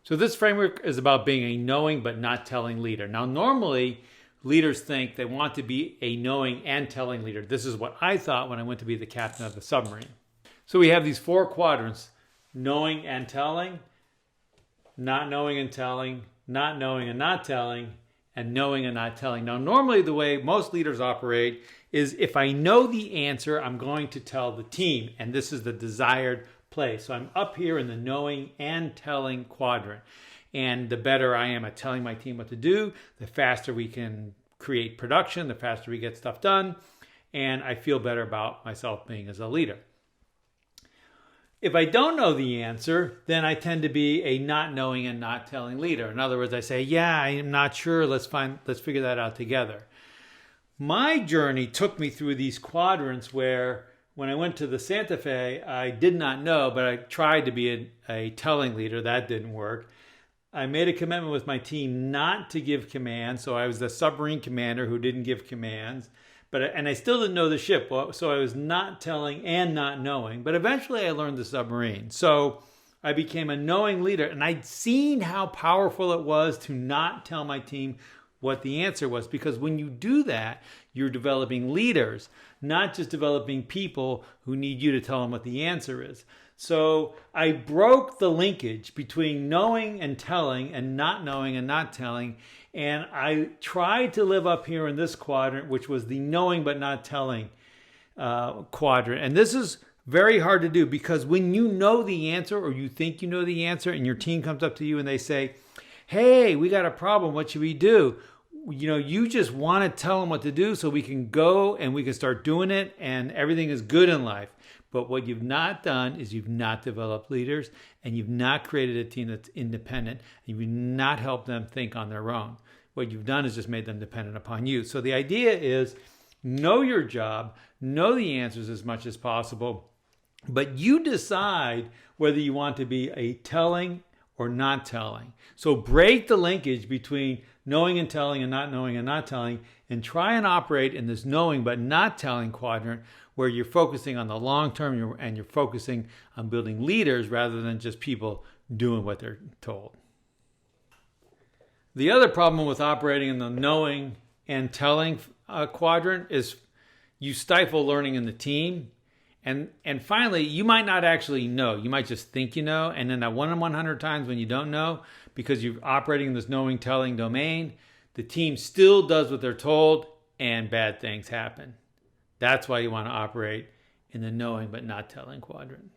So this framework is about being a knowing but not telling leader. Now, normally leaders think they want to be a knowing and telling leader. This is what I thought when I went to be the captain of the submarine. So we have these 4 quadrants: knowing and telling, not knowing and telling, not knowing and not telling, and knowing and not telling. Now, normally the way most leaders operate is if I know the answer, I'm going to tell the team, and this is the desired place. So I'm up here in the knowing and telling quadrant. And the better I am at telling my team what to do, the faster we can create production, the faster we get stuff done, and I feel better about myself being as a leader. If I don't know the answer, then I tend to be a not knowing and not telling leader. In other words, I say, yeah, I'm not sure. Let's figure that out together. My journey took me through these quadrants where when I went to the Santa Fe, I did not know, but I tried to be a telling leader. That didn't work. I made a commitment with my team not to give commands. So I was the submarine commander who didn't give commands. And I still didn't know the ship, so I was not telling and not knowing. But eventually I learned the submarine. So I became a knowing leader, and I'd seen how powerful it was to not tell my team what the answer was. Because when you do that, you're developing leaders, not just developing people who need you to tell them what the answer is. So I broke the linkage between knowing and telling and not knowing and not telling. And I tried to live up here in this quadrant, which was the knowing but not telling quadrant. And this is very hard to do because when you know the answer or you think you know the answer and your team comes up to you and they say, hey, we got a problem. What should we do? You just want to tell them what to do so we can go and we can start doing it and everything is good in life. But what you've not done is you've not developed leaders and you've not created a team that's independent and you've not helped them think on their own. What you've done is just made them dependent upon you. So the idea is know your job, know the answers as much as possible, but you decide whether you want to be a telling or not telling. So break the linkage between knowing and telling and not telling, and try and operate in this knowing but not telling quadrant where you're focusing on the long term and you're focusing on building leaders rather than just people doing what they're told. The other problem with operating in the knowing and telling quadrant is you stifle learning in the team. And finally, you might not actually know. You might just think you know. And then that 1 in 100 times when you don't know, because you're operating in this knowing, telling domain, the team still does what they're told and bad things happen. That's why you want to operate in the knowing but not telling quadrant.